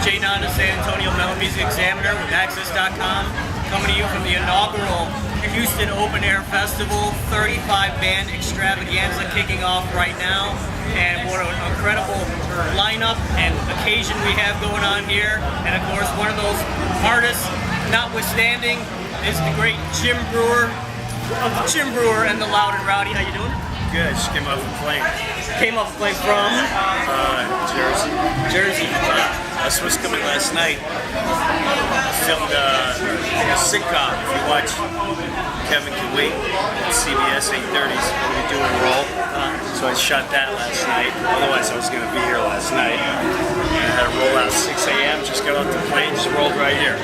Jay Nanda, San Antonio Metal Music Examiner with Access.com, coming to you from the inaugural Houston Open Air Festival, 35 band extravaganza kicking off right now. And what an incredible lineup and occasion we have going on here. And of course, one of those artists, notwithstanding, is the great Jim Breuer of Jim Breuer and the Loud and Rowdy. How you doing? Good, just came off a plane. Came off a plane from? Jersey. Jersey. I was supposed to come in last night. I filmed a sitcom. If you watch Kevin Can Wait at CBS 8:30s, we do a roll. So I shot that last night. Otherwise, I was going to be here last night. I had to roll out at 6 a.m. Just got off the plane, just rolled right here.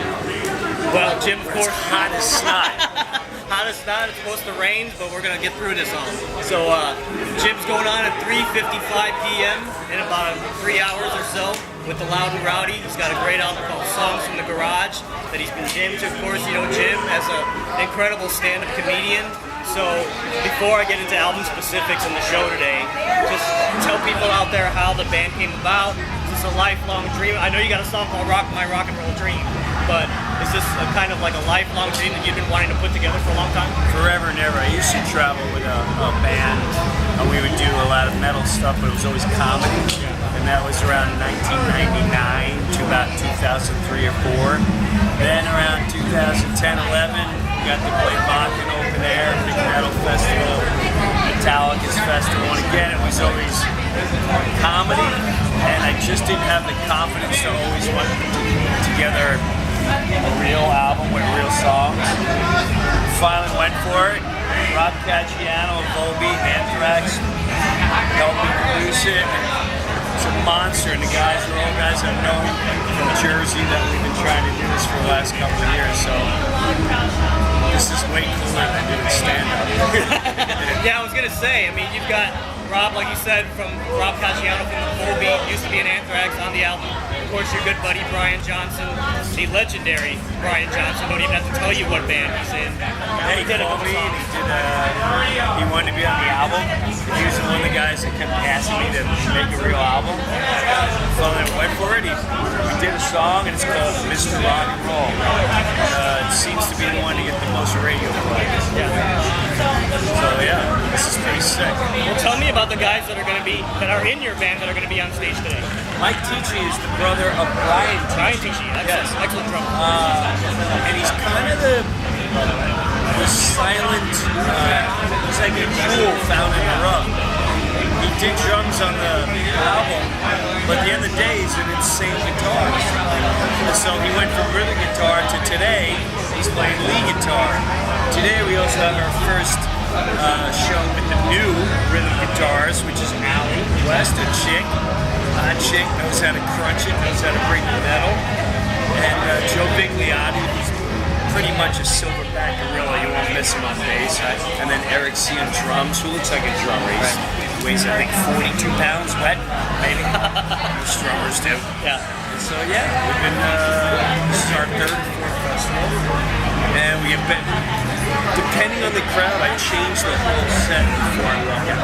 Well, Jim, of course, it's hot as snot. Hot as snot. It's supposed to rain, but we're gonna get through this all. So Jim's going on at 3:55 p.m. in about 3 hours or so with the Loud and Rowdy. He's got a great album called Songs from the Garage that he's been jammed to. Of course, you know Jim as an incredible stand-up comedian. So before I get into album specifics in the show today, just tell people out there how the band came about. Is this a lifelong dream? I know you got a song called My Rock and Roll Dream, but is this a kind of like a lifelong dream that you've been wanting to put together for a long time? Forever and ever. I used to travel with a band, and we would do a lot of metal stuff, but it was always comedy. And that was around 1999 to about 2003 or 4. Then around 2010, 11, we got to play Bakken Open Air, Big Metal Festival, Metallica's Festival, and again it was always comedy, and I just didn't have the confidence to always want to put together a real album with real songs. Finally went for it. Rob Caggiano of Volbeat, Anthrax, helped me produce it. It's a monster, and the guys are all guys I've known from Jersey that we've been trying to do this for the last couple of years. So this is way cooler than doing stand-up. Yeah, I was gonna say. I mean, you've got Rob, like you said, from Rob Caggiano from the Volbeat, used to be an Anthrax on the album. Of course, your good buddy Brian Johnson, the legendary Brian Johnson. Don't even have to tell you what band he's in. Yeah, he called me and he wanted to be on the album. He was one of the guys that kept asking me to make a real album. So I went for it. We did a song, and it's called Mr. Rock and Roll. It seems to be the one to get the most radio play. So yeah, this is pretty sick. Well, tell me about the guys that are in your band that are going to be on stage today. Mike Tichy is the brother of Brian Tichy. Excellent drummer. And he's kind of the silent, he's like a jewel found in the rough. He did drums on the album, but at the end of the day, he's an insane guitarist. And so he went from rhythm guitar to today, he's playing lead guitar. Today we also have our first show with the new rhythm guitarist, which is Allie West, a chick. Chick knows how to crunch it, knows how to bring the metal. And Joe Bigliotti, who's pretty much a silverback gorilla, you won't miss him on bass. And then Eric C on drums, who looks like a drummer. He weighs, I think, 42 pounds wet, maybe. Most drummers do. Yeah. So yeah, we've been, this is our third or fourth festival. And we have been, depending on the crowd, I change the whole set before I walk out.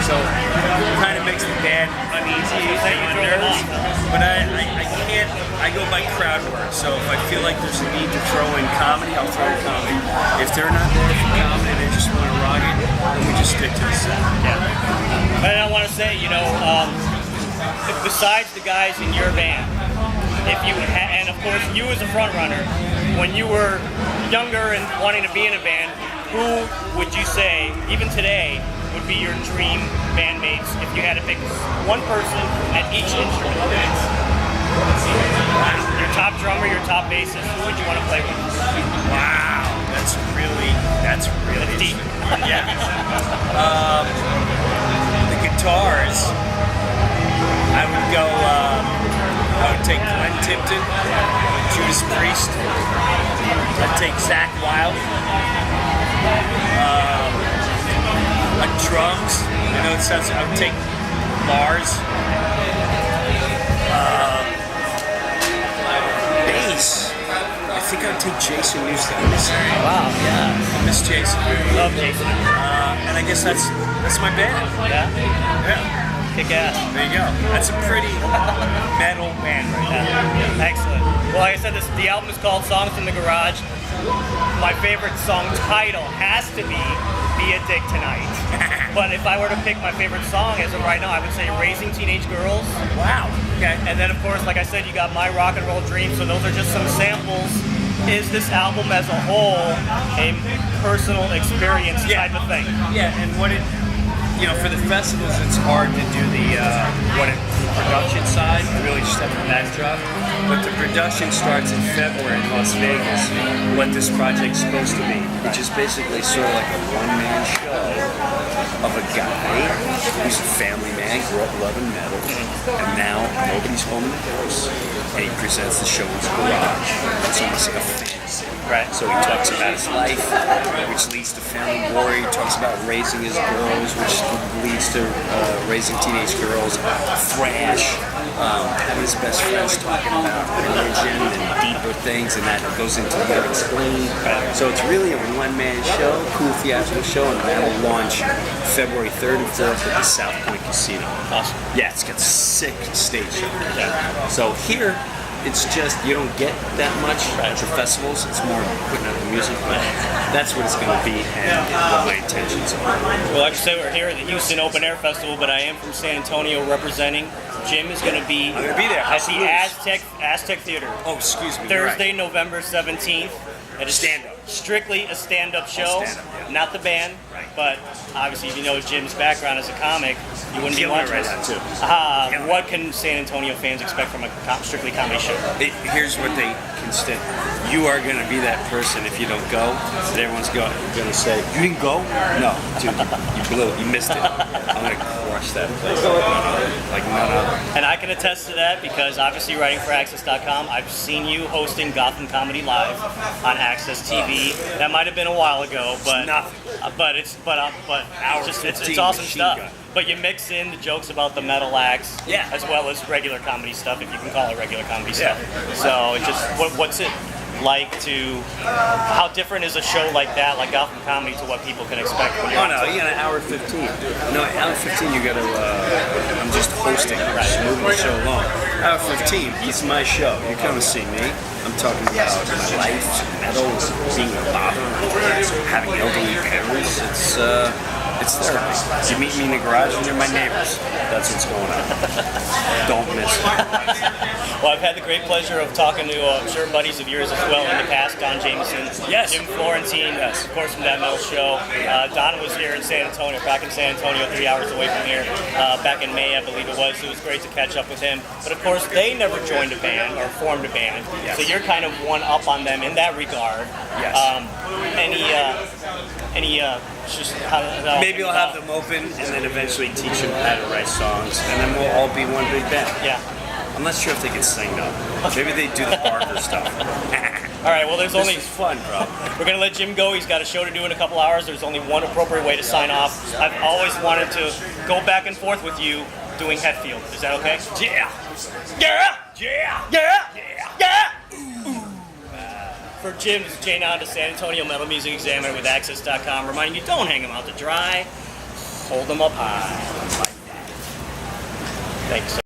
So it kind of makes the band uneasy and nervous. But I can't, I go by crowd work. So if I feel like there's a need to throw in comedy, I'll throw in comedy. If they're not there for comedy and they just want to rock it, then we just stick to the set. Yeah. And I want to say, you know, besides the guys in your band, and of course you as a front runner, when you were younger and wanting to be in a band, who would you say, even today, would be your dream bandmates if you had to pick one person at each instrument? Your top drummer, your top bassist, who would you want to play with? Wow, that's really deep. Yeah. The guitars, I would take Glenn Tipton, Judas Priest. I'd take Zach Wilde. On drums, I know it sounds. I would take Lars. Bass. I think I'd take Jason Newsted. Wow, yeah. I miss Jason. Love Jason. And I guess that's my band. Yeah? Yeah. Kick ass. There you go. That's a pretty metal band right now. like I said, the album is called Songs in the Garage. My favorite song title has to be a Dick Tonight. But if I were to pick my favorite song as of right now, I would say Raising Teenage Girls. Wow. Okay. And then, of course, like I said, you got My Rock and Roll Dream. So those are just some samples. Is this album as a whole a personal experience type of thing? Yeah, and what it, for the festivals, it's hard to do the production side. You really just have a backdrop. But the production starts in February in Las Vegas. What this project's supposed to be, which is basically sort of like a one-man show of a guy who's a family man, grew up loving metal, and now nobody's home in the house, and he presents the show in his garage. It's almost like a fantasy. Right. So he talks about his life, which leads to family war. He talks about raising his girls, which leads to raising teenage girls. Thrash. Having his best friends talking about religion and deeper things, and that goes into the unexplained. So it's really a one-man show, cool theatrical show, and that'll launch February 3rd and 4th at the South Point Casino. Awesome. Yeah, it's got a sick stage show. Yeah. So here, it's just, you don't get that much at the festivals. It's more putting out the music, but that's what it's going to be and what my intentions are. Well, like I said, we're here at the Houston Open Air Festival, but I am from San Antonio representing. Jim is going to be, I'm going to be there at the Aztec Theater. Oh, excuse me. Thursday, November 17th. It is Stand-up. Strictly a stand-up show, stand-up, not the band. Right. But obviously, if you know Jim's background as a comic, you wouldn't be Killing it watching right this. now, too. What can San Antonio fans expect from a strictly comedy show? Here's what they can say. You are going to be that person if you don't go. Everyone's going to say, you didn't go? No, dude, you blew it. You missed it. I'm going to crush that place. Like none other. And I can attest to that because obviously writing for Access.com, I've seen you hosting Gotham Comedy Live on Access TV. That might have been a while ago, but it's awesome stuff. Gun. But you mix in the jokes about the metal acts, Yeah. as well as regular comedy stuff, if you can call it regular comedy stuff. So it just what's it like to? How different is a show like that, like Gotham Comedy, to what people can expect when you're? Oh no, you got an hour 15. No, hour 15 you got to. I'm just hosting, just moving the show along. Hour 15, it's my show. You come and see me. I'm talking about my life, metal, being a father, having elderly parents. It's therapy. You meet me in the garage and you're my neighbors. That's what's going on. Don't miss it. Well, I've had the great pleasure of talking to, I'm sure, buddies of yours as well in the past. Don Jameson, Yes. Jim Florentine, Yes. of course, from That Metal Show. Don was here in San Antonio, back in San Antonio, 3 hours away from here, back in May, I believe it was. It was great to catch up with him. But of course, they never joined a band or formed a band, Yes. so you're kind of one up on them in that regard. Yes. Maybe I'll have them open and then eventually teach them how to write songs, and then we'll all be one big band. Yeah. I'm not sure if they can sing though. Maybe they do the Barker stuff. All right. Well, there's This only. is fun, bro. We're going to let Jim go. He's got a show to do in a couple hours. There's only one appropriate way to sign off. I've always wanted to go back and forth with you doing Hetfield. Is that okay? Yeah. Yeah! Yeah. Yeah! Yeah! For Jim, this is Jay Nanda, San Antonio Metal Music Examiner with Access.com, reminding you, don't hang them out to dry. Hold them up high. Like that. Thanks.